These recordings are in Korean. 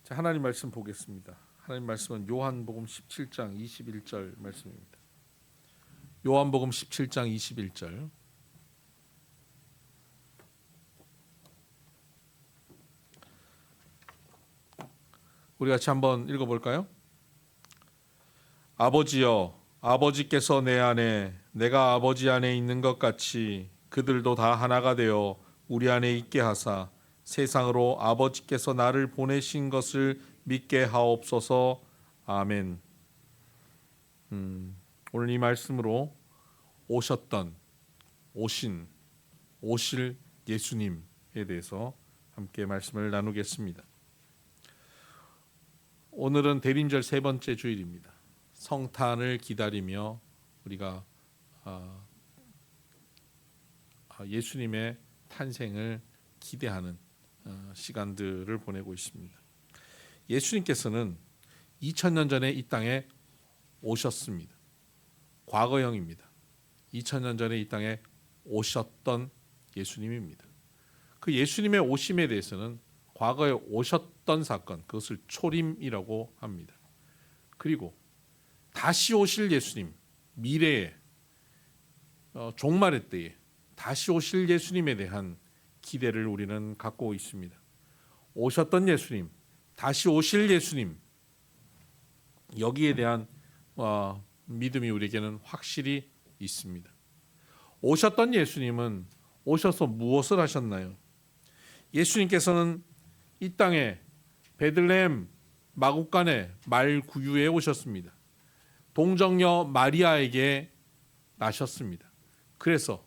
자, 하나님 말씀 보겠습니다. 하나님 말씀은 요한복음 17장 21절 말씀입니다. 요한복음 17장 21절. 우리 같이 한번 읽어볼까요? 아버지여, 아버지께서 내 안에, 내가 아버지 안에 있는 것 같이 그들도 다 하나가 되어 우리 안에 있게 하사 세상으로 아버지께서 나를 보내신 것을 믿게 하옵소서. 아멘. 오늘 이 말씀으로 오셨던, 오실 예수님에 대해서 함께 말씀을 나누겠습니다. 오늘은 대림절 세 번째 주일입니다. 성탄을 기다리며 우리가 예수님의 탄생을 기대하는 시간들을 보내고 있습니다. 예수님께서는 2000년 전에 이 땅에 오셨습니다. 과거형입니다. 2000년 전에 이 땅에 오셨던 예수님입니다. 그 예수님의 오심에 대해서는 과거에 오셨던 사건, 그것을 초림이라고 합니다. 그리고 다시 오실 예수님, 미래에 종말의 때에 다시 오실 예수님에 대한 기대를 우리는 갖고 있습니다. 오셨던 예수님, 다시 오실 예수님, 여기에 대한 믿음이 우리에게는 확실히 있습니다. 오셨던 예수님은 오셔서 무엇을 하셨나요? 예수님께서는 이 땅에 베들레헴 마구간의 말구유에 오셨습니다. 동정녀 마리아에게 나셨습니다. 그래서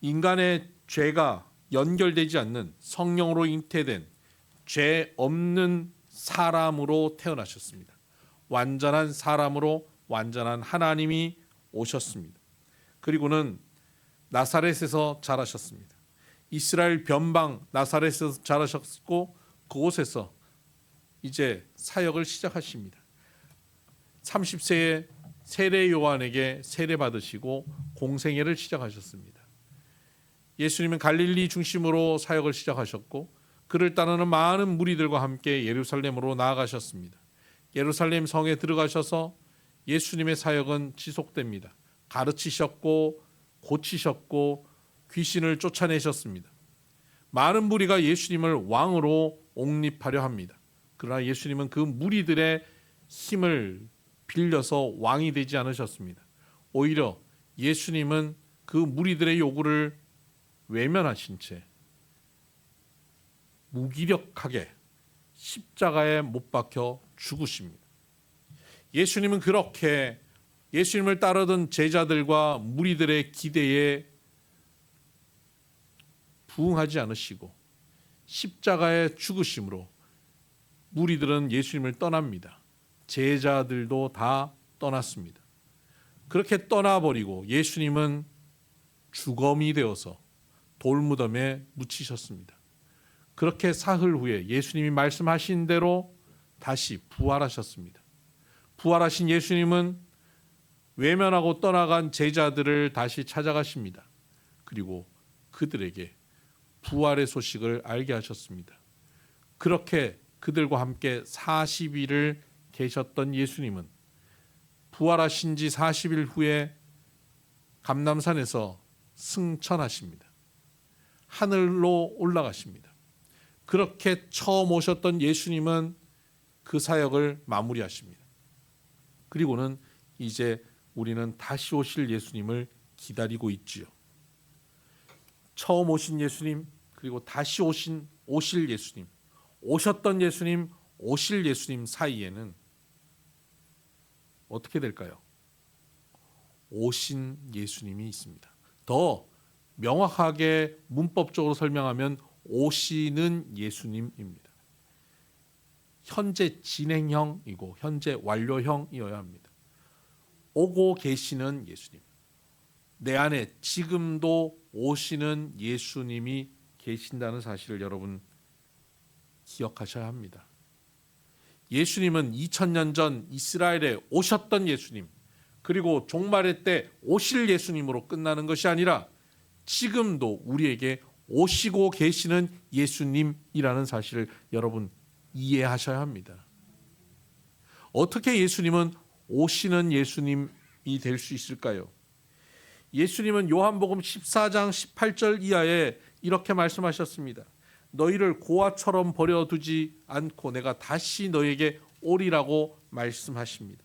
인간의 죄가 연결되지 않는 성령으로 잉태된 죄 없는 사람으로 태어나셨습니다. 완전한 사람으로 완전한 하나님이 오셨습니다. 그리고는 나사렛에서 자라셨습니다. 이스라엘 변방 나사렛에서 자라셨고 그곳에서 이제 사역을 시작하십니다. 30세에 세례 요한에게 세례 받으시고 공생애를 시작하셨습니다. 예수님은 갈릴리 중심으로 사역을 시작하셨고 그를 따르는 많은 무리들과 함께 예루살렘으로 나아가셨습니다. 예루살렘 성에 들어가셔서 예수님의 사역은 지속됩니다. 가르치셨고 고치셨고 귀신을 쫓아내셨습니다. 많은 무리가 예수님을 왕으로 옹립하려 합니다. 그러나 예수님은 그 무리들의 힘을 빌려서 왕이 되지 않으셨습니다. 오히려 예수님은 그 무리들의 요구를 외면하신 채 무기력하게 십자가에 못 박혀 죽으십니다. 예수님은 그렇게 예수님을 따르던 제자들과 무리들의 기대에 부응하지 않으시고 십자가에 죽으심으로 무리들은 예수님을 떠납니다. 제자들도 다 떠났습니다. 그렇게 떠나버리고 예수님은 주검이 되어서 돌무덤에 묻히셨습니다. 그렇게 사흘 후에 예수님이 말씀하신 대로 다시 부활하셨습니다. 부활하신 예수님은 외면하고 떠나간 제자들을 다시 찾아가십니다. 그리고 그들에게 부활의 소식을 알게 하셨습니다. 그렇게 그들과 함께 40일을 계셨던 예수님은 부활하신 지 40일 후에 감람산에서 승천하십니다. 하늘로 올라가십니다. 그렇게 처음 오셨던 예수님은 그 사역을 마무리하십니다. 그리고는 이제 우리는 다시 오실 예수님을 기다리고 있지요. 처음 오신 예수님, 그리고 다시 오실 예수님, 오셨던 예수님, 오실 예수님 사이에는 어떻게 될까요? 오신 예수님이 있습니다. 더 명확하게 문법적으로 설명하면 오시는 예수님입니다. 현재 진행형이고 현재 완료형이어야 합니다. 오고 계시는 예수님, 내 안에 지금도 오시는 예수님이 계신다는 사실을 여러분 기억하셔야 합니다. 예수님은 2000년 전 이스라엘에 오셨던 예수님, 그리고 종말의 때 오실 예수님으로 끝나는 것이 아니라 지금도 우리에게 오시고 계시는 예수님이라는 사실을 여러분 이해하셔야 합니다. 어떻게 예수님은 오시는 예수님이 될 수 있을까요? 예수님은 요한복음 14장 18절 이하에 이렇게 말씀하셨습니다. 너희를 고아처럼 버려두지 않고 내가 다시 너에게 오리라고 말씀하십니다.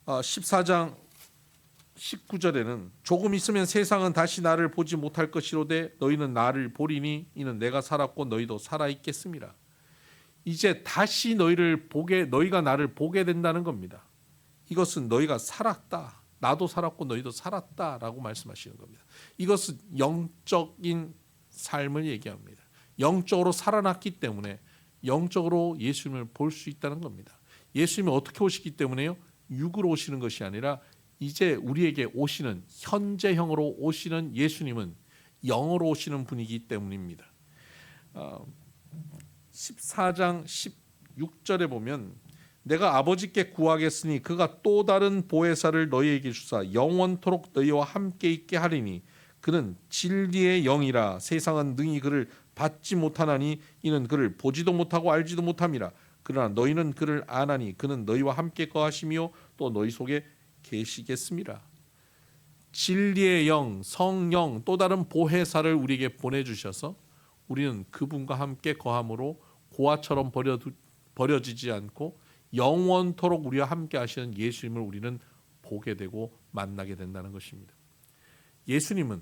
14장 19절에는 조금 있으면 세상은 다시 나를 보지 못할 것이로되 너희는 나를 보리니 이는 내가 살았고 너희도 살아 있겠음이라. 이제 다시 너희가 나를 보게 된다는 겁니다. 이것은 너희가 살았다. 나도 살았고 너희도 살았다라고 말씀하시는 겁니다. 이것은 영적인 삶을 얘기합니다. 영적으로 살아났기 때문에 영적으로 예수님을 볼 수 있다는 겁니다. 예수님이 어떻게 오시기 때문에요? 육으로 오시는 것이 아니라 이제 우리에게 오시는 현재형으로 오시는 예수님은 영으로 오시는 분이기 때문입니다. 14장 16절에 보면 내가 아버지께 구하겠으니 그가 또 다른 보혜사를 너희에게 주사 영원토록 너희와 함께 있게 하리니 그는 진리의 영이라. 세상은 능히 그를 받지 못하나니 이는 그를 보지도 못하고 알지도 못함이라. 그러나 너희는 그를 아나니 그는 너희와 함께 거하시며 또 너희 속에 계시겠습니다. 진리의 영, 성령, 또 다른 보혜사를 우리에게 보내주셔서 우리는 그분과 함께 거함으로 고아처럼 버려지지 않고 영원토록 우리와 함께 하시는 예수님을 우리는 보게 되고 만나게 된다는 것입니다. 예수님은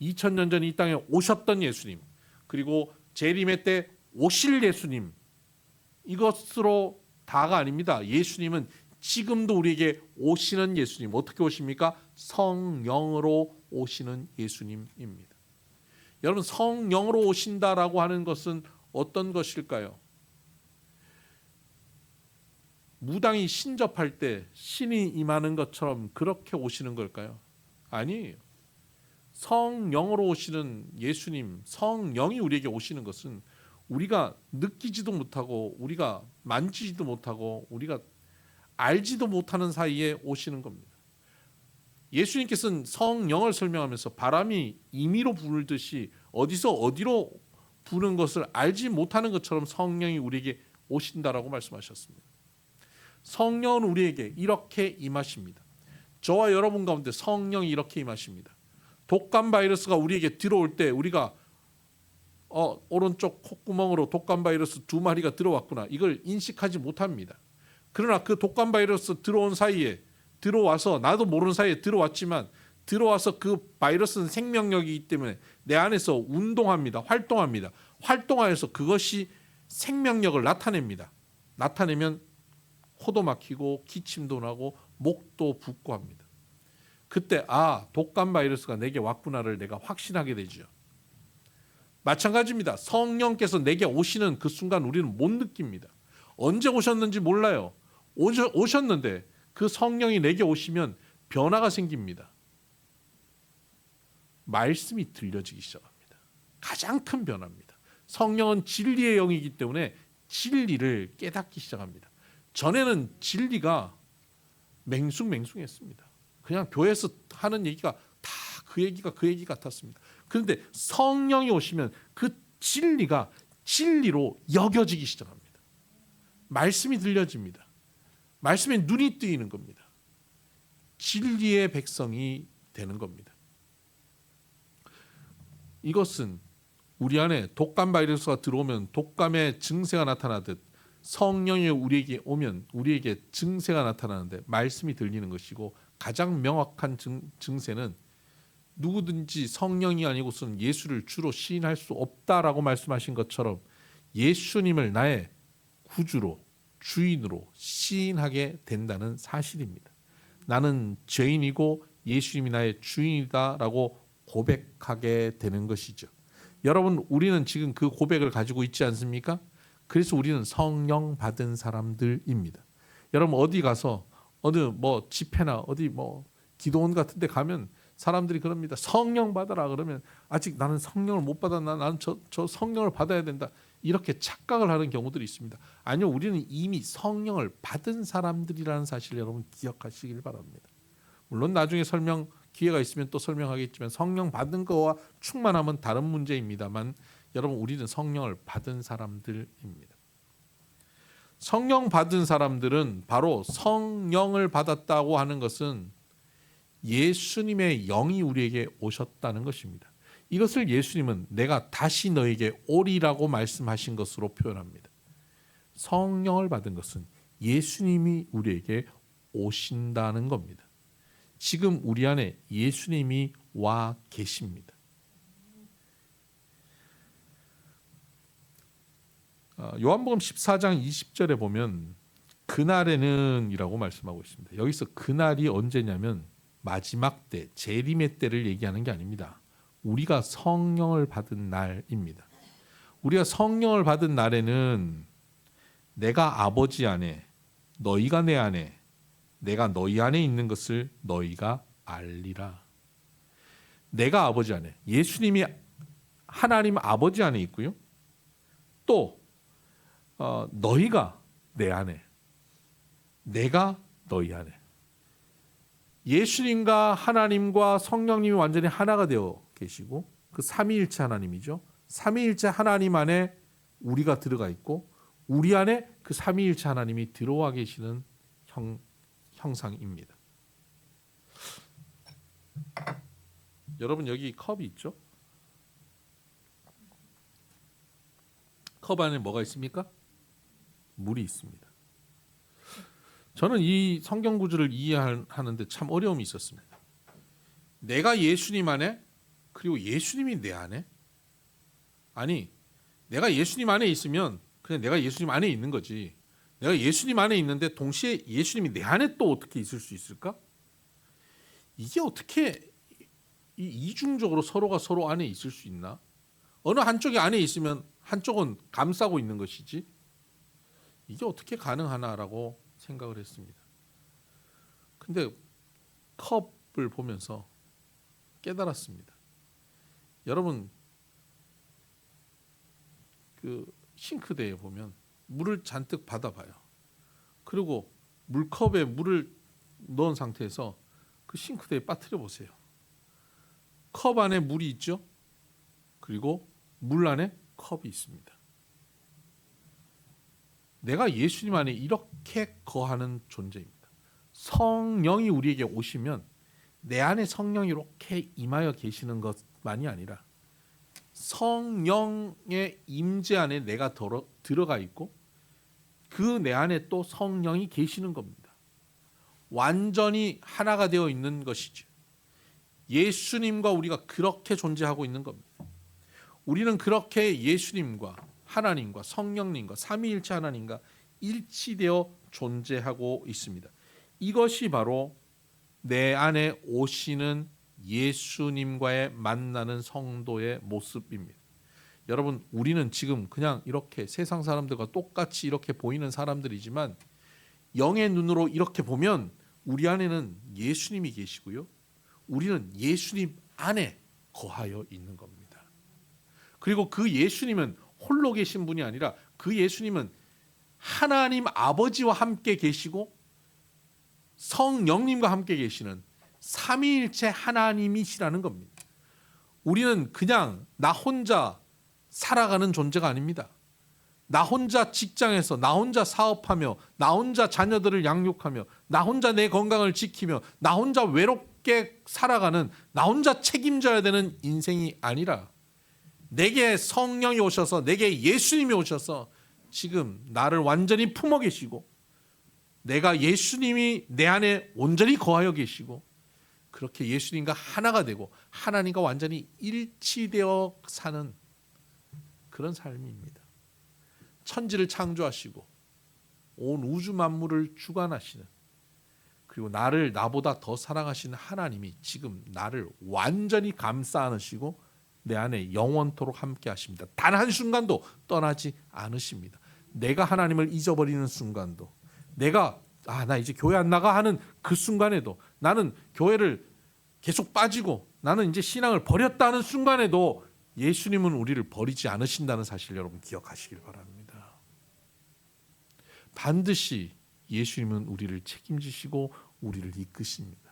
2000년 전 이 땅에 오셨던 예수님, 그리고 재림의 때 오실 예수님, 이것으로 다가 아닙니다. 예수님은 지금도 우리에게 오시는 예수님. 어떻게 오십니까? 성령으로 오시는 예수님입니다. 여러분, 성령으로 오신다라고 하는 것은 어떤 것일까요? 무당이 신접할 때 신이 임하는 것처럼 그렇게 오시는 걸까요? 아니에요. 성령으로 오시는 예수님, 성령이 우리에게 오시는 것은 우리가 느끼지도 못하고 우리가 만지지도 못하고 우리가 알지도 못하는 사이에 오시는 겁니다. 예수님께서는 성령을 설명하면서 바람이 임의로 불듯이 어디서 어디로 부는 것을 알지 못하는 것처럼 성령이 우리에게 오신다라고 말씀하셨습니다. 성령은 우리에게 이렇게 임하십니다. 저와 여러분 가운데 성령이 이렇게 임하십니다. 독감 바이러스가 우리에게 들어올 때 우리가 오른쪽 콧구멍으로 독감 바이러스 2마리가 들어왔구나, 이걸 인식하지 못합니다. 그러나 그 독감 바이러스 들어온 사이에, 들어와서 나도 모르는 사이에 들어왔지만 들어와서 그 바이러스는 생명력이기 때문에 내 안에서 운동합니다. 활동합니다. 활동하여서 그것이 생명력을 나타냅니다. 나타내면 코도 막히고 기침도 나고 목도 붓고 합니다. 그때 독감 바이러스가 내게 왔구나를 내가 확신하게 되죠. 마찬가지입니다. 성령께서 내게 오시는 그 순간 우리는 못 느낍니다. 언제 오셨는지 몰라요. 오셨는데 그 성령이 내게 오시면 변화가 생깁니다. 말씀이 들려지기 시작합니다. 가장 큰 변화입니다. 성령은 진리의 영이기 때문에 진리를 깨닫기 시작합니다. 전에는 진리가 맹숭맹숭했습니다. 그냥 교회에서 하는 얘기가 다 그 얘기 같았습니다. 그런데 성령이 오시면 그 진리가 진리로 여겨지기 시작합니다. 말씀이 들려집니다. 말씀에 눈이 뜨이는 겁니다. 진리의 백성이 되는 겁니다. 이것은 우리 안에 독감 바이러스가 들어오면 독감의 증세가 나타나듯 성령이 우리에게 오면 우리에게 증세가 나타나는데 말씀이 들리는 것이고, 가장 명확한 증세는 누구든지 성령이 아니고서는 예수를 주로 시인할 수 없다라고 말씀하신 것처럼 예수님을 나의 구주로, 주인으로 시인하게 된다는 사실입니다. 나는 죄인이고 예수님이 나의 주인이다라고 고백하게 되는 것이죠. 여러분, 우리는 지금 그 고백을 가지고 있지 않습니까? 그래서 우리는 성령 받은 사람들입니다. 여러분, 어디 가서 어느 집회나 어디 기도원 같은 데 가면 사람들이 그럽니다. 성령 받아라. 그러면 아직 나는 성령을 못 받았나? 나는 저 성령을 받아야 된다. 이렇게 착각을 하는 경우들이 있습니다. 아니요, 우리는 이미 성령을 받은 사람들이라는 사실을 여러분 기억하시길 바랍니다. 물론 나중에 기회가 있으면 또 설명하겠지만 성령 받은 거와 충만함은 다른 문제입니다만, 여러분, 우리는 성령을 받은 사람들입니다. 성령 받은 사람들은 바로 성령을 받았다고 하는 것은 예수님의 영이 우리에게 오셨다는 것입니다. 이것을 예수님은 내가 다시 너에게 오리라고 말씀하신 것으로 표현합니다. 성령을 받은 것은 예수님이 우리에게 오신다는 겁니다. 지금 우리 안에 예수님이 와 계십니다. 요한복음 14장 20절에 보면 그날에는 이라고 말씀하고 있습니다. 여기서 그날이 언제냐면 마지막 때, 재림의 때를 얘기하는 게 아닙니다. 우리가 성령을 받은 날입니다. 우리가 성령을 받은 날에는 내가 아버지 안에, 너희가 내 안에, 내가 너희 안에 있는 것을 너희가 알리라. 내가 아버지 안에, 예수님이 하나님 아버지 안에 있고요. 또 너희가 내 안에, 내가 너희 안에. 예수님과 하나님과 성령님이 완전히 하나가 되어 계시고 그 삼위일체 하나님이죠. 삼위일체 하나님 안에 우리가 들어가 있고 우리 안에 그 삼위일체 하나님이 들어와 계시는 형상입니다. 여러분, 여기 컵이 있죠? 컵 안에 뭐가 있습니까? 물이 있습니다. 저는 이 성경 구절을 이해하는데 참 어려움이 있었습니다. 내가 예수님 안에, 그리고 예수님이 내 안에? 아니, 내가 예수님 안에 있으면 그냥 내가 예수님 안에 있는 거지. 내가 예수님 안에 있는데 동시에 예수님이 내 안에 또 어떻게 있을 수 있을까? 이게 어떻게 이중적으로 서로가 서로 안에 있을 수 있나? 어느 한쪽이 안에 있으면 한쪽은 감싸고 있는 것이지. 이게 어떻게 가능하나라고 생각을 했습니다. 근데 컵을 보면서 깨달았습니다. 여러분, 그 싱크대에 보면 물을 잔뜩 받아봐요. 그리고 물컵에 물을 넣은 상태에서 그 싱크대에 빠뜨려 보세요. 컵 안에 물이 있죠? 그리고 물 안에 컵이 있습니다. 내가 예수님 안에 이렇게 거하는 존재입니다. 성령이 우리에게 오시면 내 안에 성령이 이렇게 임하여 계시는 것만이 아니라 성령의 임재 안에 내가 들어가 있고 그 내 안에 또 성령이 계시는 겁니다. 완전히 하나가 되어 있는 것이죠. 예수님과 우리가 그렇게 존재하고 있는 겁니다. 우리는 그렇게 예수님과 하나님과 성령님과 삼위일체 하나님과 일치되어 존재하고 있습니다. 이것이 바로 내 안에 오시는 예수님과의 만나는 성도의 모습입니다. 여러분, 우리는 지금 그냥 이렇게 세상 사람들과 똑같이 이렇게 보이는 사람들이지만 영의 눈으로 이렇게 보면 우리 안에는 예수님이 계시고요. 우리는 예수님 안에 거하여 있는 겁니다. 그리고 그 예수님은 홀로 계신 분이 아니라 그 예수님은 하나님 아버지와 함께 계시고 성령님과 함께 계시는 삼위일체 하나님이시라는 겁니다. 우리는 그냥 나 혼자 살아가는 존재가 아닙니다. 나 혼자 직장에서 나 혼자 사업하며 나 혼자 자녀들을 양육하며 나 혼자 내 건강을 지키며 나 혼자 외롭게 살아가는 나 혼자 책임져야 되는 인생이 아니라 내게 성령이 오셔서 내게 예수님이 오셔서 지금 나를 완전히 품어 계시고 내가 예수님이 내 안에 온전히 거하여 계시고 그렇게 예수님과 하나가 되고 하나님과 완전히 일치되어 사는 그런 삶입니다. 천지를 창조하시고 온 우주 만물을 주관하시는 그리고 나를 나보다 더 사랑하시는 하나님이 지금 나를 완전히 감싸 안으시고 내 안에 영원토록 함께 하십니다. 단 한순간도 떠나지 않으십니다. 내가 하나님을 잊어버리는 순간도 내가 나 이제 교회 안 나가 하는 그 순간에도 나는 교회를 계속 빠지고 나는 이제 신앙을 버렸다는 순간에도 예수님은 우리를 버리지 않으신다는 사실 여러분 기억하시길 바랍니다. 반드시 예수님은 우리를 책임지시고 우리를 이끄십니다.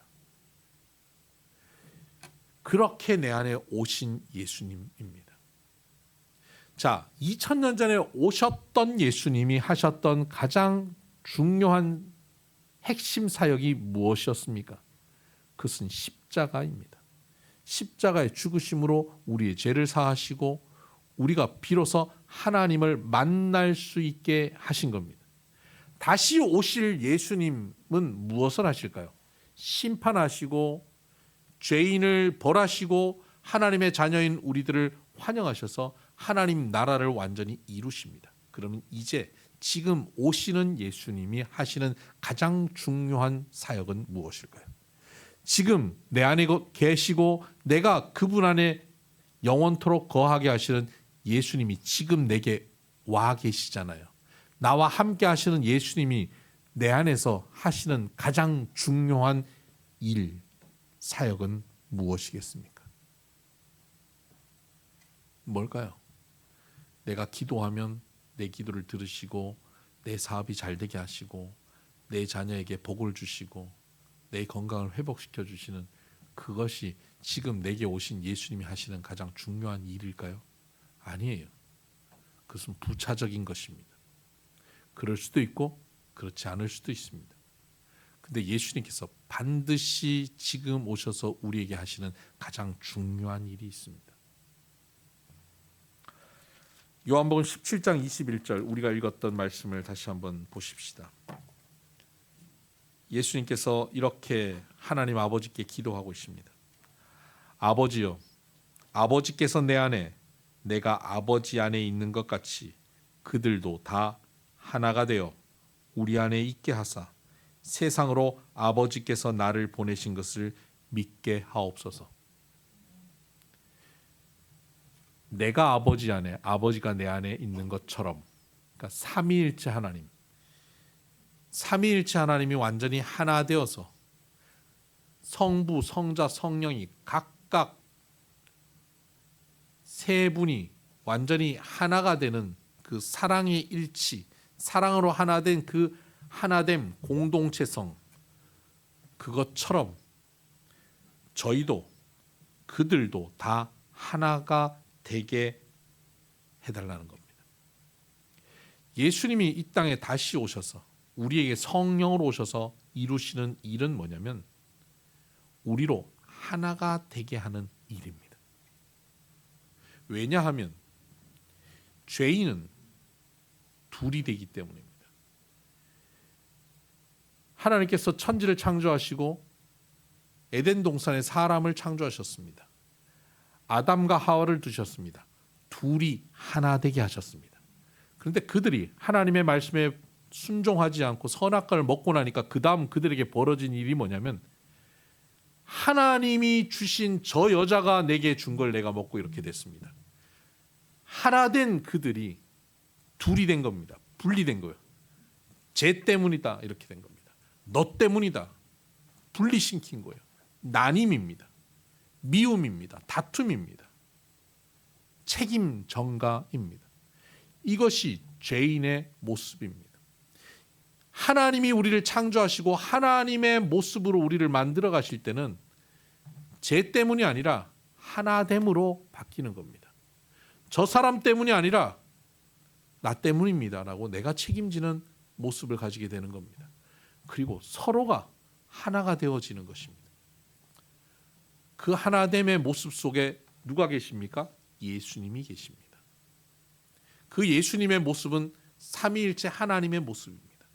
그렇게 내 안에 오신 예수님입니다. 자, 2000년 전에 오셨던 예수님이 하셨던 가장 중요한 핵심 사역이 무엇이었습니까? 그것은 십자가입니다. 십자가의 죽으심으로 우리의 죄를 사하시고 우리가 비로소 하나님을 만날 수 있게 하신 겁니다. 다시 오실 예수님은 무엇을 하실까요? 심판하시고 죄인을 벌하시고 하나님의 자녀인 우리들을 환영하셔서 하나님 나라를 완전히 이루십니다. 그러면 이제 지금 오시는 예수님이 하시는 가장 중요한 사역은 무엇일까요? 지금 내 안에 계시고 내가 그분 안에 영원토록 거하게 하시는 예수님이 지금 내게 와 계시잖아요. 나와 함께 하시는 예수님이 내 안에서 하시는 가장 중요한 일, 사역은 무엇이겠습니까? 뭘까요? 내가 기도하면 내 기도를 들으시고 내 사업이 잘 되게 하시고 내 자녀에게 복을 주시고 내 건강을 회복시켜 주시는 그것이 지금 내게 오신 예수님이 하시는 가장 중요한 일일까요? 아니에요. 그것은 부차적인 것입니다. 그럴 수도 있고 그렇지 않을 수도 있습니다. 근데 예수님께서 반드시 지금 오셔서 우리에게 하시는 가장 중요한 일이 있습니다. 요한복음 17장 21절 우리가 읽었던 말씀을 다시 한번 보십시다. 예수님께서 이렇게 하나님 아버지께 기도하고 있습니다. 아버지여, 아버지께서 내 안에 내가 아버지 안에 있는 것 같이 그들도 다 하나가 되어 우리 안에 있게 하사 세상으로 아버지께서 나를 보내신 것을 믿게 하옵소서. 내가 아버지 안에, 아버지가 내 안에 있는 것처럼, 그러니까 삼위일체 하나님, 삼위일체 하나님이 완전히 하나 되어서 성부, 성자, 성령이 각각 세 분이 완전히 하나가 되는 그 사랑의 일치, 사랑으로 하나 된 그 하나됨, 공동체성, 그것처럼 저희도 그들도 다 하나가 되게 해달라는 겁니다. 예수님이 이 땅에 다시 오셔서 우리에게 성령으로 오셔서 이루시는 일은 뭐냐면 우리로 하나가 되게 하는 일입니다. 왜냐하면 죄인은 둘이 되기 때문입니다. 하나님께서 천지를 창조하시고 에덴 동산에 사람을 창조하셨습니다. 아담과 하와를 두셨습니다. 둘이 하나 되게 하셨습니다. 그런데 그들이 하나님의 말씀에 순종하지 않고 선악과를 먹고 나니까 그 다음 그들에게 벌어진 일이 뭐냐면 하나님이 주신 저 여자가 내게 준 걸 내가 먹고 이렇게 됐습니다. 하나 된 그들이 둘이 된 겁니다. 분리된 거예요. 쟤 때문이다 이렇게 된 겁니다. 너 때문이다. 분리시킨 거예요. 나님입니다. 미움입니다. 다툼입니다. 책임 전가입니다. 이것이 죄인의 모습입니다. 하나님이 우리를 창조하시고 하나님의 모습으로 우리를 만들어 가실 때는 죄 때문이 아니라 하나됨으로 바뀌는 겁니다. 저 사람 때문이 아니라 나 때문입니다라고 내가 책임지는 모습을 가지게 되는 겁니다. 그리고 서로가 하나가 되어지는 것입니다. 그 하나됨의 모습 속에 누가 계십니까? 예수님이 계십니다. 그 예수님의 모습은 삼위일체 하나님의 모습입니다.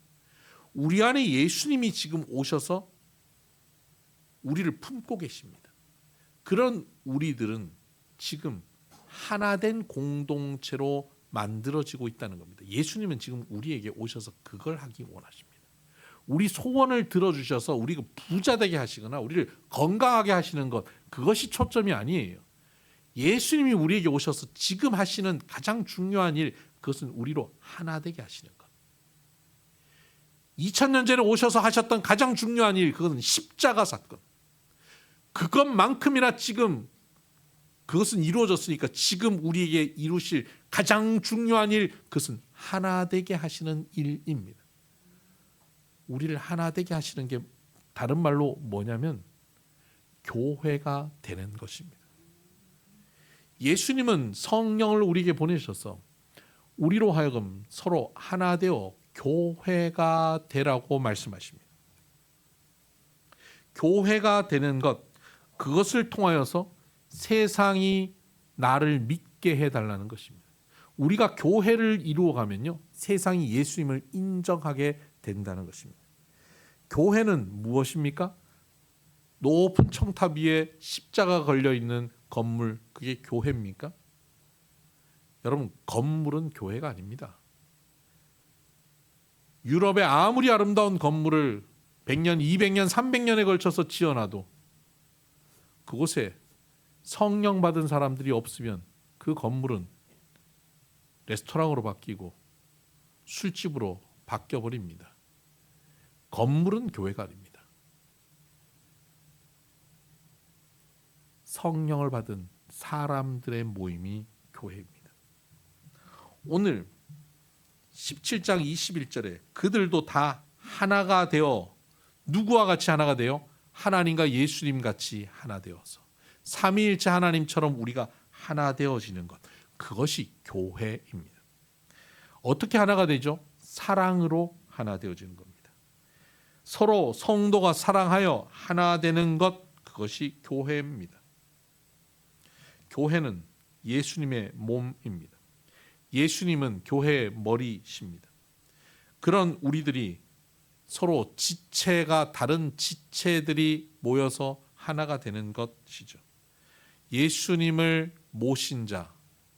우리 안에 예수님이 지금 오셔서 우리를 품고 계십니다. 그런 우리들은 지금 하나된 공동체로 만들어지고 있다는 겁니다. 예수님은 지금 우리에게 오셔서 그걸 하기 원하십니다. 우리 소원을 들어주셔서 우리가 부자 되게 하시거나 우리를 건강하게 하시는 것, 그것이 초점이 아니에요. 예수님이 우리에게 오셔서 지금 하시는 가장 중요한 일, 그것은 우리로 하나 되게 하시는 것. 2000년 전에 오셔서 하셨던 가장 중요한 일, 그것은 십자가 사건. 그것만큼이나 지금 그것은 이루어졌으니까 지금 우리에게 이루실 가장 중요한 일, 그것은 하나 되게 하시는 일입니다. 우리를 하나 되게 하시는 게 다른 말로 뭐냐면 교회가 되는 것입니다. 예수님은 성령을 우리에게 보내셔서 우리로 하여금 서로 하나 되어 교회가 되라고 말씀하십니다. 교회가 되는 것, 그것을 통하여서 세상이 나를 믿게 해달라는 것입니다. 우리가 교회를 이루어가면요, 세상이 예수님을 인정하게 된다는 것입니다. 교회는 무엇입니까? 높은 청탑 위에 십자가 걸려있는 건물, 그게 교회입니까? 여러분, 건물은 교회가 아닙니다. 유럽의 아무리 아름다운 건물을 100년, 200년, 300년에 걸쳐서 지어놔도 그곳에 성령 받은 사람들이 없으면 그 건물은 레스토랑으로 바뀌고 술집으로 바뀌어버립니다. 건물은 교회가 아닙니다. 성령을 받은 사람들의 모임이 교회입니다. 오늘 17장 21절에 그들도 다 하나가 되어, 누구와 같이 하나가 되어? 하나님과 예수님 같이 하나 되어서 삼위일체 하나님처럼 우리가 하나 되어지는 것, 그것이 교회입니다. 어떻게 하나가 되죠? 사랑으로 하나 되어지는 겁니다. 서로 성도가 사랑하여 하나 되는 것, 그것이 교회입니다. 교회는 예수님의 몸입니다. 예수님은 교회의 머리십니다. 그런 우리들이 서로 지체가 다른 지체들이 모여서 하나가 되는 것이죠. 예수님을 모신 자,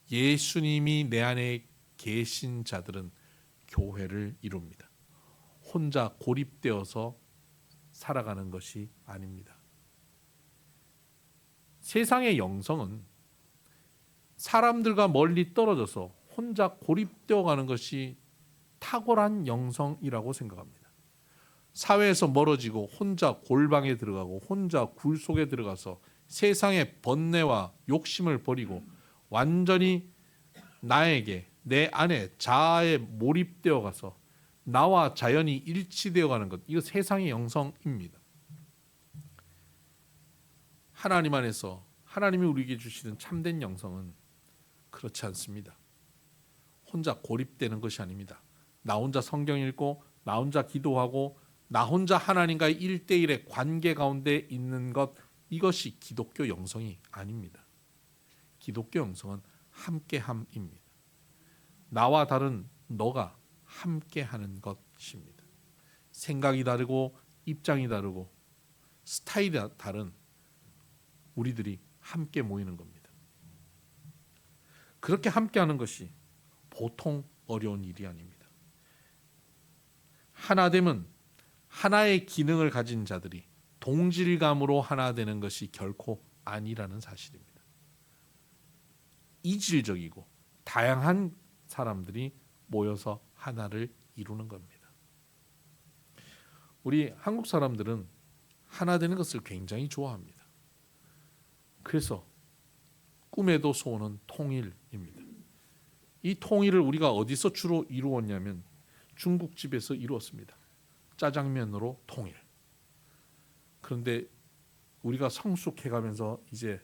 예수님이 내 안에 계신 자들은 교회를 이룹니다. 혼자 고립되어서 살아가는 것이 아닙니다. 세상의 영성은 사람들과 멀리 떨어져서 혼자 고립되어 가는 것이 탁월한 영성이라고 생각합니다. 사회에서 멀어지고 혼자 골방에 들어가고 혼자 굴 속에 들어가서 세상의 번뇌와 욕심을 버리고 완전히 나에게, 내 안에 자아에 몰입되어 가서 나와 자연이 일치되어 가는 것, 이거 세상의 영성입니다. 하나님 안에서 하나님이 우리에게 주시는 참된 영성은 그렇지 않습니다. 혼자 고립되는 것이 아닙니다. 나 혼자 성경 읽고 나 혼자 기도하고 나 혼자 하나님과의 1대1의 관계 가운데 있는 것, 이것이 기독교 영성이 아닙니다. 기독교 영성은 함께함입니다. 나와 다른 너가 함께하는 것입니다. 생각이 다르고 입장이 다르고 스타일이 다른 우리들이 함께 모이는 겁니다. 그렇게 함께하는 것이 보통 어려운 일이 아닙니다. 하나됨은 하나의 기능을 가진 자들이 동질감으로 하나 되는 것이 결코 아니라는 사실입니다. 이질적이고 다양한 사람들이 모여서 하나를 이루는 겁니다. 우리 한국 사람들은 하나 되는 것을 굉장히 좋아합니다. 그래서 꿈에도 소원은 통일입니다. 이 통일을 우리가 어디서 주로 이루었냐면 중국집에서 이루었습니다. 짜장면으로 통일. 그런데 우리가 성숙해가면서 이제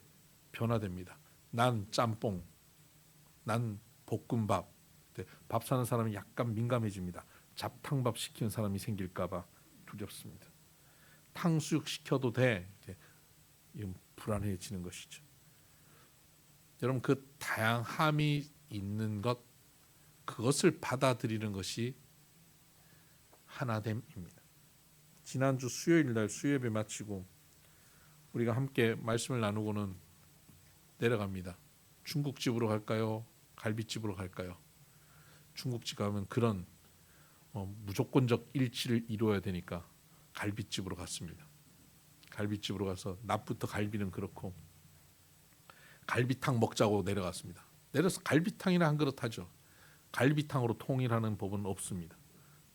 변화됩니다. 난 짬뽕, 난 볶음밥. 밥 사는 사람이 약간 민감해집니다. 잡탕밥 시키는 사람이 생길까 봐 두렵습니다. 탕수육 시켜도 돼. 불안해지는 것이죠. 여러분, 그 다양함이 있는 것, 그것을 받아들이는 것이 하나됨입니다. 지난주 수요일 날 수요예배 마치고 우리가 함께 말씀을 나누고는 내려갑니다. 중국집으로 갈까요? 갈비집으로 갈까요? 중국집 가면 그런 무조건적 일치를 이루어야 되니까 갈비집으로 갔습니다. 갈비집으로 가서 낮부터 갈비는 그렇고 갈비탕 먹자고 내려갔습니다. 내려서 갈비탕이나 한 그릇 하죠. 갈비탕으로 통일하는 법은 없습니다.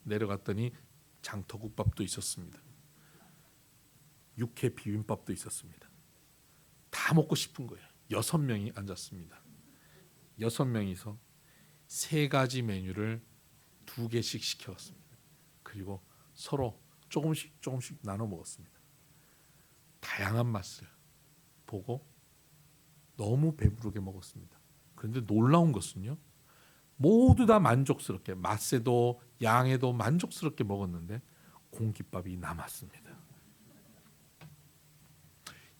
내려갔더니 장터국밥도 있었습니다. 육회 비빔밥도 있었습니다. 다 먹고 싶은 거예요. 6명이 앉았습니다. 6명이서 3가지 메뉴를 2개씩 시켰습니다. 그리고 서로 조금씩 나눠 먹었습니다. 다양한 맛을 보고 너무 배부르게 먹었습니다. 그런데 놀라운 것은요, 모두 다 만족스럽게, 맛새도 양에도 만족스럽게 먹었는데 공깃밥이 남았습니다.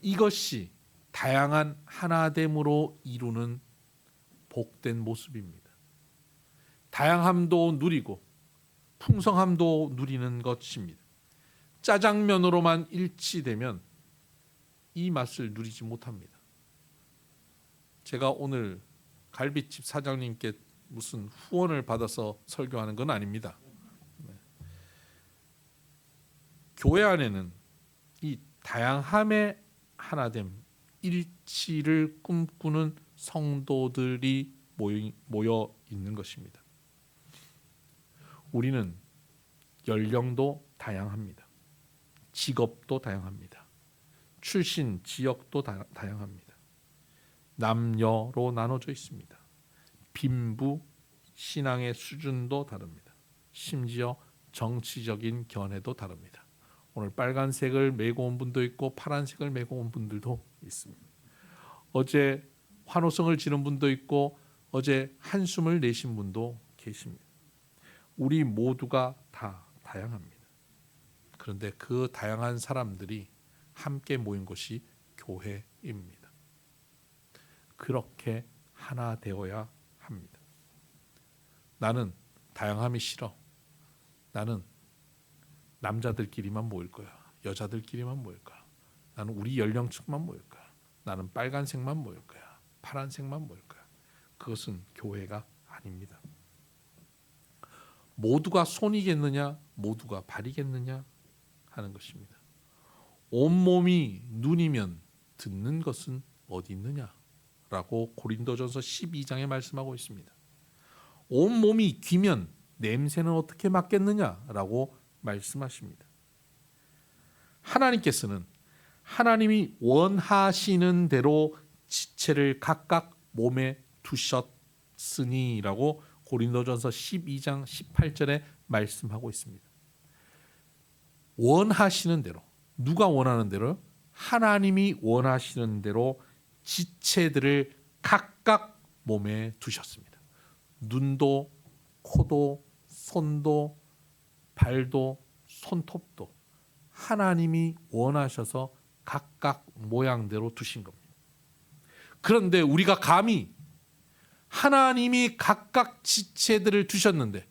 이것이 다양한 하나됨으로 이루는 복된 모습입니다. 다양함도 누리고 풍성함도 누리는 것입니다. 짜장면으로만 일치되면 이 맛을 누리지 못합니다. 제가 오늘 갈비집 사장님께 무슨 후원을 받아서 설교하는 건 아닙니다. 교회 안에는 이 다양함의 하나됨, 일치를 꿈꾸는 성도들이 모여 있는 것입니다. 우리는 연령도 다양합니다. 직업도 다양합니다. 출신 지역도 다양합니다. 남녀로 나눠져 있습니다. 빈부, 신앙의 수준도 다릅니다. 심지어 정치적인 견해도 다릅니다. 오늘 빨간색을 메고 온 분도 있고 파란색을 메고 온 분들도 있습니다. 어제 환호성을 지른 분도 있고 어제 한숨을 내신 분도 계십니다. 우리 모두가 다 다양합니다. 그런데 그 다양한 사람들이 함께 모인 곳이 교회입니다. 그렇게 하나 되어야 합니다. 나는 다양함이 싫어. 나는 남자들끼리만 모일 거야. 여자들끼리만 모일 거야. 나는 우리 연령층만 모일 거야. 나는 빨간색만 모일 거야. 파란색만 모일 거야. 그것은 교회가 아닙니다. 모두가 손이겠느냐, 모두가 발이겠느냐 하는 것입니다. 온몸이 눈이면 듣는 것은 어디 있느냐라고 고린도전서 12장에 말씀하고 있습니다. 온몸이 귀면 냄새는 어떻게 맡겠느냐라고 말씀하십니다. 하나님께서는 하나님이 원하시는 대로 지체를 각각 몸에 두셨으니라고 고린도전서 12장 18절에 말씀하고 있습니다. 원하시는 대로, 누가 원하는 대로? 하나님이 원하시는 대로 지체들을 각각 몸에 두셨습니다. 눈도, 코도, 손도, 발도, 손톱도 하나님이 원하셔서 각각 모양대로 두신 겁니다. 그런데 우리가 감히 하나님이 각각 지체들을 두셨는데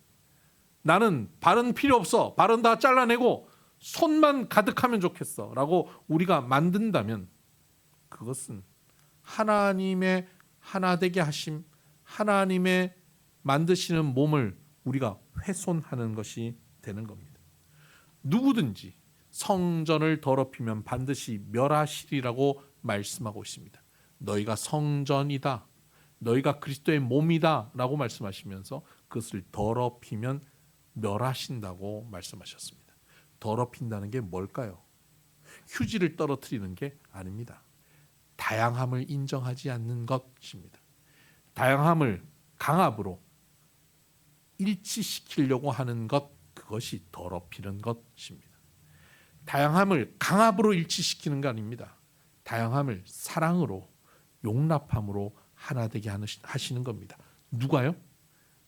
나는 발은 필요 없어, 발은 다 잘라내고 손만 가득하면 좋겠어 라고 우리가 만든다면 그것은 하나님의 하나되게 하심, 하나님의 만드시는 몸을 우리가 훼손하는 것이 되는 겁니다. 누구든지 성전을 더럽히면 반드시 멸하시리라고 말씀하고 있습니다. 너희가 성전이다, 너희가 그리스도의 몸이다 라고 말씀하시면서 그것을 더럽히면 멸하신다고 말씀하셨습니다. 더럽힌다는 게 뭘까요? 휴지를 떨어뜨리는 게 아닙니다. 다양함을 인정하지 않는 것입니다. 다양함을 강압으로 일치시키려고 하는 것, 그것이 더럽히는 것입니다. 다양함을 강압으로 일치시키는 게 아닙니다. 다양함을 사랑으로, 용납함으로 하나 되게 하시는 겁니다. 누가요?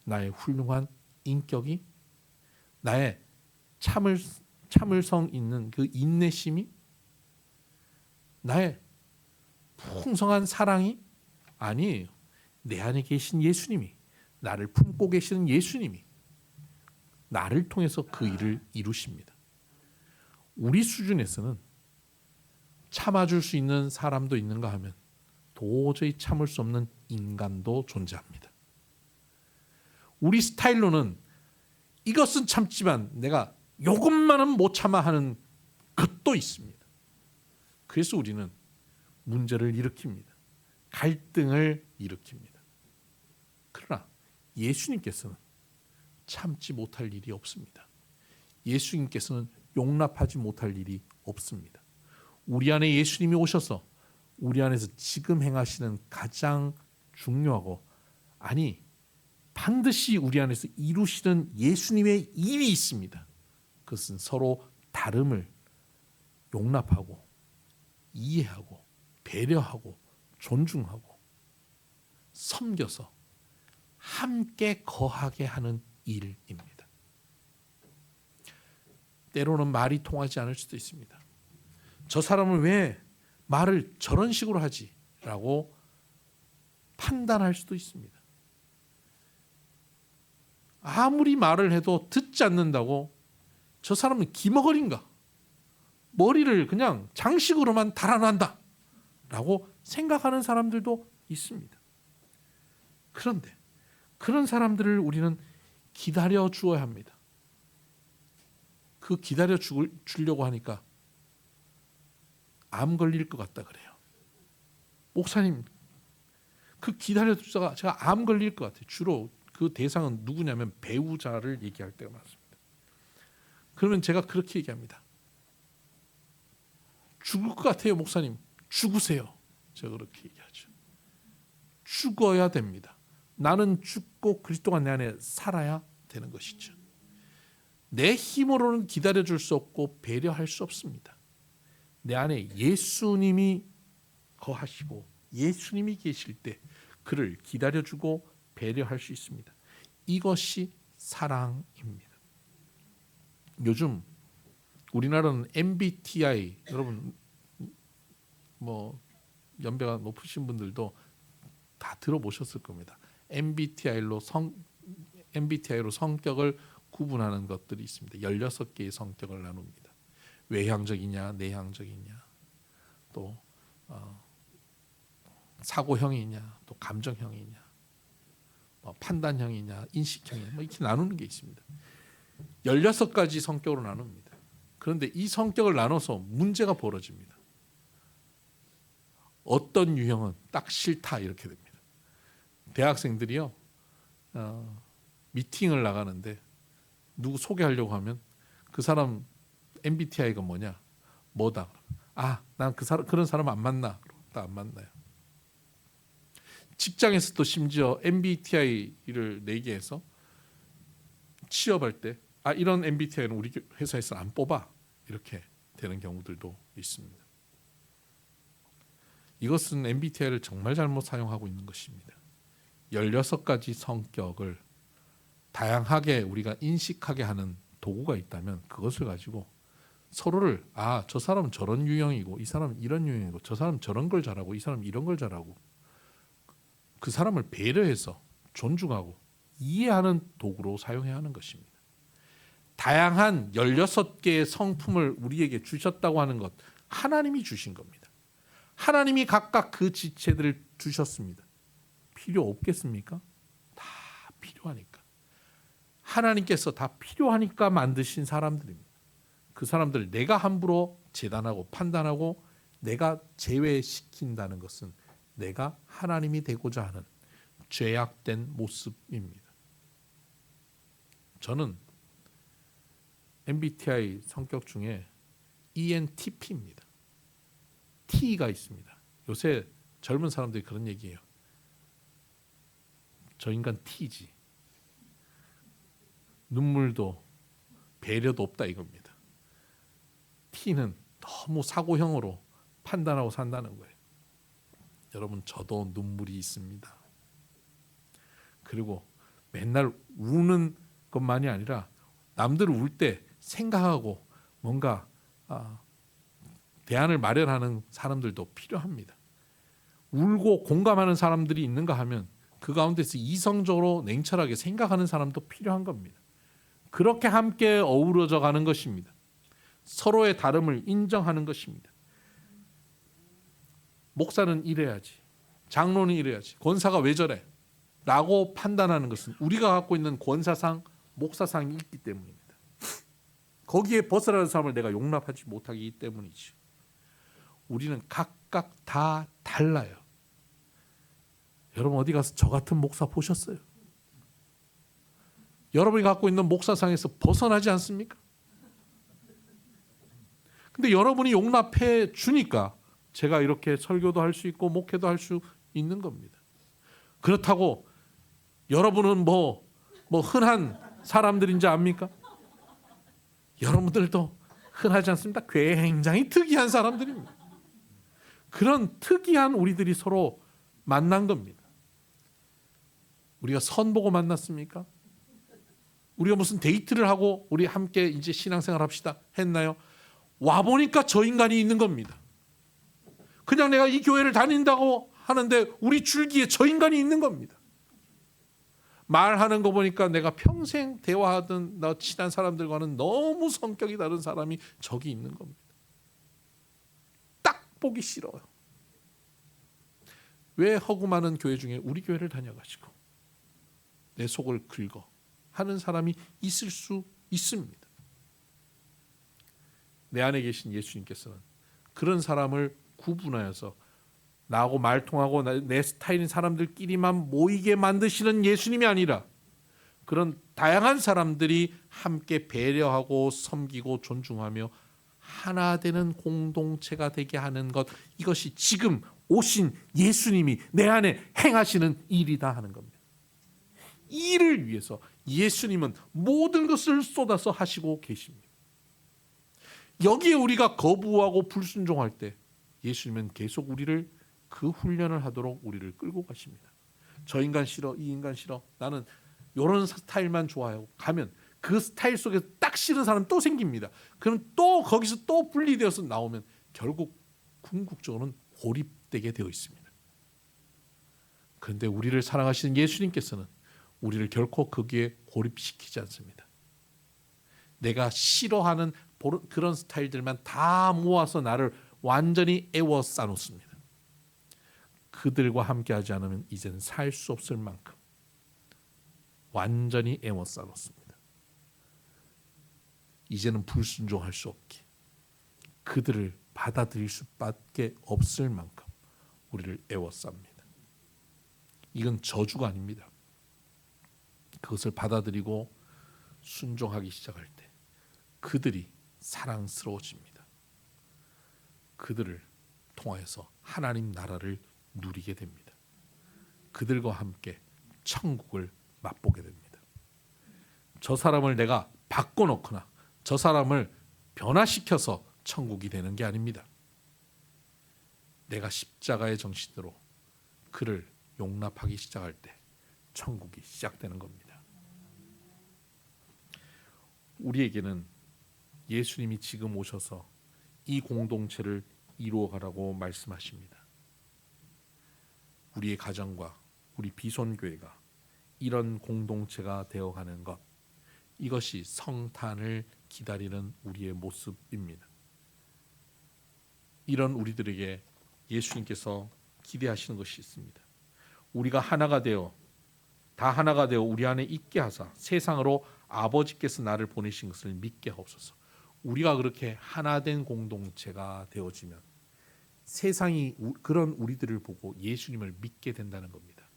나의 훌륭한 인격이, 나의 참을성 있는 그 인내심이, 나의 풍성한 사랑이 아니에요. 내 안에 계신 예수님이, 나를 품고 계시는 예수님이 나를 통해서 그 일을 이루십니다. 우리 수준에서는 참아줄 수 있는 사람도 있는가 하면 도저히 참을 수 없는 인간도 존재합니다. 우리 스타일로는 이것은 참지만 내가 이것만은 못 참아 하는 것도 있습니다. 그래서 우리는 문제를 일으킵니다. 갈등을 일으킵니다. 그러나 예수님께서는 참지 못할 일이 없습니다. 예수님께서는 용납하지 못할 일이 없습니다. 우리 안에 예수님이 오셔서 우리 안에서 지금 행하시는 가장 중요하고, 아니 반드시 우리 안에서 이루시는 예수님의 일이 있습니다. 그것은 서로 다름을 용납하고 이해하고 배려하고 존중하고 섬겨서 함께 거하게 하는 일입니다. 때로는 말이 통하지 않을 수도 있습니다. 저 사람은 왜 말을 저런 식으로 하지? 라고 판단할 수도 있습니다. 아무리 말을 해도 듣지 않는다고 저 사람은 기머거린가? 머리를 그냥 장식으로만 달아난다 라고 생각하는 사람들도 있습니다. 그런데 그런 사람들을 우리는 기다려 주어야 합니다. 그 기다려 주려고 하니까 암 걸릴 것 같다 그래요. 목사님, 그 기다려 주다가 제가 암 걸릴 것 같아요. 주로 그 대상은 누구냐면 배우자를 얘기할 때가 많습니다. 그러면 제가 그렇게 얘기합니다. 죽을 것 같아요, 목사님. 죽으세요. 제가 그렇게 얘기하죠. 죽어야 됩니다. 나는 죽고 그리스도가 내 안에 살아야 되는 것이죠. 내 힘으로는 기다려줄 수 없고 배려할 수 없습니다. 내 안에 예수님이 거하시고 예수님이 계실 때 그를 기다려주고 배려할 수 있습니다. 이것이 사랑입니다. 요즘 우리나라는 MBTI, 여러분 뭐 연배가 높으신 분들도 다 들어보셨을 겁니다. MBTI로 성격을 구분하는 것들이 있습니다. 16개의 성격을 나눕니다. 외향적이냐, 내향적이냐, 또 사고형이냐, 또 감정형이냐, 판단형이냐, 인식형이냐, 이렇게 나누는 게 있습니다. 16가지 성격으로 나눕니다. 그런데 이 성격을 나눠서 문제가 벌어집니다. 어떤 유형은 딱 싫다 이렇게 됩니다. 대학생들이요, 미팅을 나가는데 누구 소개하려고 하면 그 사람 MBTI가 뭐다. 난 그런 사람 안 만나. 안 만나요. 직장에서도 심지어 MBTI를 내게 해서 취업할 때 이런 MBTI는 우리 회사에서 안 뽑아. 이렇게 되는 경우들도 있습니다. 이것은 MBTI를 정말 잘못 사용하고 있는 것입니다. 16가지 성격을 다양하게 우리가 인식하게 하는 도구가 있다면 그것을 가지고 서로를 저 사람은 저런 유형이고 이 사람은 이런 유형이고 저 사람은 저런 걸 잘하고 이 사람은 이런 걸 잘하고 그 사람을 배려해서 존중하고 이해하는 도구로 사용해야 하는 것입니다. 다양한 16개의 성품을 우리에게 주셨다고 하는 것, 하나님이 주신 겁니다. 하나님이 각각 그 지체들을 주셨습니다. 필요 없겠습니까? 다 필요하니까. 하나님께서 다 필요하니까 만드신 사람들입니다. 그 사람들을 내가 함부로 재단하고 판단하고 내가 제외시킨다는 것은 내가 하나님이 되고자 하는 죄악된 모습입니다. 저는 MBTI 성격 중에 ENTP입니다. T가 있습니다. 요새 젊은 사람들이 그런 얘기해요. 저 인간 T지. 눈물도 배려도 없다 이겁니다. T는 너무 사고형으로 판단하고 산다는 거예요. 여러분, 저도 눈물이 있습니다. 그리고 맨날 우는 것만이 아니라 남들 울 때 생각하고 뭔가 대안을 마련하는 사람들도 필요합니다. 울고 공감하는 사람들이 있는가 하면 그 가운데서 이성적으로 냉철하게 생각하는 사람도 필요한 겁니다. 그렇게 함께 어우러져 가는 것입니다. 서로의 다름을 인정하는 것입니다. 목사는 이래야지, 장로는 이래야지, 권사가 왜 저래? 라고 판단하는 것은 우리가 갖고 있는 권사상, 목사상이 있기 때문입니다. 거기에 벗어나는 사람을 내가 용납하지 못하기 때문이죠. 우리는 각각 다 달라요. 여러분 어디 가서 저 같은 목사 보셨어요? 여러분이 갖고 있는 목사상에서 벗어나지 않습니까? 근데 여러분이 용납해 주니까 제가 이렇게 설교도 할 수 있고 목회도 할 수 있는 겁니다. 그렇다고 여러분은 뭐 흔한 사람들인지 압니까? 여러분들도 흔하지 않습니다. 굉장히 특이한 사람들입니다. 그런 특이한 우리들이 서로 만난 겁니다. 우리가 선 보고 만났습니까? 우리가 무슨 데이트를 하고 우리 함께 이제 신앙생활 합시다 했나요? 와 보니까 저 인간이 있는 겁니다. 그냥 내가 이 교회를 다닌다고 하는데 우리 줄기에 저 인간이 있는 겁니다. 말하는 거 보니까 내가 평생 대화하던 나 친한 사람들과는 너무 성격이 다른 사람이 저기 있는 겁니다. 딱 보기 싫어요. 왜 허구 많은 교회 중에 우리 교회를 다녀가지고 내 속을 긁어 하는 사람이 있을 수 있습니다. 내 안에 계신 예수님께서는 그런 사람을 구분하여서 나하고 말통하고 내 스타일인 사람들끼리만 모이게 만드시는 예수님이 아니라 그런 다양한 사람들이 함께 배려하고 섬기고 존중하며 하나 되는 공동체가 되게 하는 것, 이것이 지금 오신 예수님이 내 안에 행하시는 일이다 하는 겁니다. 이 일을 위해서 예수님은 모든 것을 쏟아서 하시고 계십니다. 여기에 우리가 거부하고 불순종할 때 예수님은 계속 우리를 그 훈련을 하도록 우리를 끌고 가십니다. 저 인간 싫어, 이 인간 싫어, 나는 이런 스타일만 좋아하고 가면 그 스타일 속에서 딱 싫은 사람 또 생깁니다. 그럼 또 거기서 또 분리되어서 나오면 결국 궁극적으로는 고립되게 되어 있습니다. 그런데 우리를 사랑하시는 예수님께서는 우리를 결코 거기에 고립시키지 않습니다. 내가 싫어하는 그런 스타일들만 다 모아서 나를 완전히 에워싸 놓습니다. 그들과 함께하지 않으면 이제는 살 수 없을 만큼 완전히 에워싸 놓습니다. 이제는 불순종할 수 없게 그들을 받아들일 수밖에 없을 만큼 우리를 에워쌉니다. 이건 저주가 아닙니다. 그것을 받아들이고 순종하기 시작할 때 그들이 사랑스러워집니다. 그들을 통하여서 하나님 나라를 누리게 됩니다. 그들과 함께 천국을 맛보게 됩니다. 저 사람을 내가 바꿔놓거나 저 사람을 변화시켜서 천국이 되는 게 아닙니다. 내가 십자가의 정신으로 그를 용납하기 시작할 때 천국이 시작되는 겁니다. 우리에게는 예수님이 지금 오셔서 이 공동체를 이루어가라고 말씀하십니다. 우리의 가정과 우리 비손교회가 이런 공동체가 되어가는 것, 이것이 성탄을 기다리는 우리의 모습입니다. 이런 우리들에게 예수님께서 기대하시는 것이 있습니다. 우리가 하나가 되어 다 하나가 되어 우리 안에 있게 하사 세상으로 아버지께서 나를 보내신 것을 믿게 하옵소서. 우리가 그렇게 하나된 공동체가 되어지면 세상이 그런 우리들을 보고 예수님을 믿게 된다는 겁니다.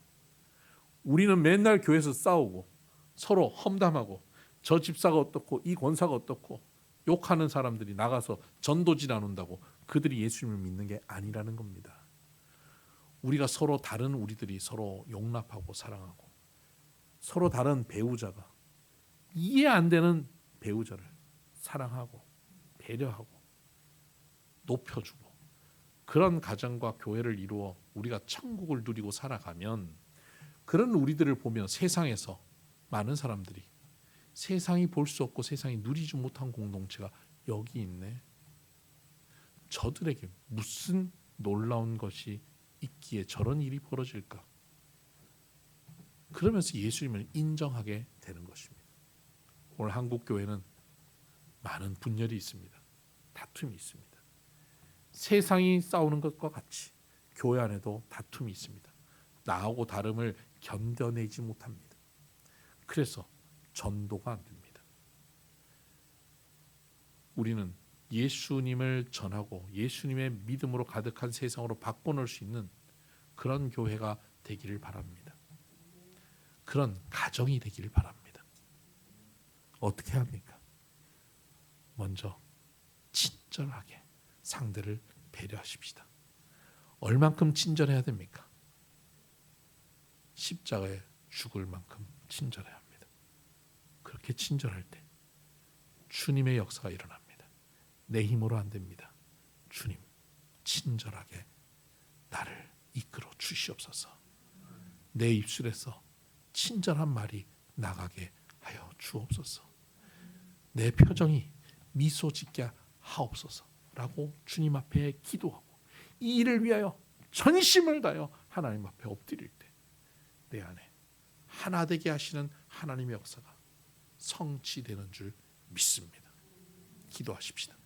우리는 맨날 교회에서 싸우고 서로 험담하고 저 집사가 어떻고 이 권사가 어떻고 욕하는 사람들이 나가서 전도지 나눈다고 그들이 예수님을 믿는 게 아니라는 겁니다. 우리가 서로 다른 우리들이 서로 용납하고 사랑하고 서로 다른 배우자가 이해 안 되는 배우자를 사랑하고 배려하고 높여주고 그런 가정과 교회를 이루어 우리가 천국을 누리고 살아가면 그런 우리들을 보면 세상에서 많은 사람들이 세상이 볼 수 없고 세상이 누리지 못한 공동체가 여기 있네. 저들에게 무슨 놀라운 것이 있기에 저런 일이 벌어질까? 그러면서 예수님을 인정하게 되는 것입니다. 오늘 한국 교회는 많은 분열이 있습니다. 다툼이 있습니다. 세상이 싸우는 것과 같이 교회 안에도 다툼이 있습니다. 나하고 다름을 견뎌내지 못합니다. 그래서 전도가 안 됩니다. 우리는 예수님을 전하고 예수님의 믿음으로 가득한 세상으로 바꿔놓을 수 있는 그런 교회가 되기를 바랍니다. 그런 가정이 되기를 바랍니다. 어떻게 합니까? 먼저 친절하게 상대를 배려하십시다. 얼만큼 친절해야 됩니까? 십자가에 죽을 만큼 친절해야 합니다. 그렇게 친절할 때 주님의 역사가 일어납니다. 내 힘으로 안 됩니다. 주님 친절하게 나를 이끌어 주시옵소서. 내 입술에서 친절한 말이 나가게 하여 주옵소서. 내 표정이 미소 짓게 하옵소서라고 주님 앞에 기도하고 이 일을 위하여 전심을 다하여 하나님 앞에 엎드릴 때 내 안에 하나 되게 하시는 하나님의 역사가 성취되는 줄 믿습니다. 기도하십시다.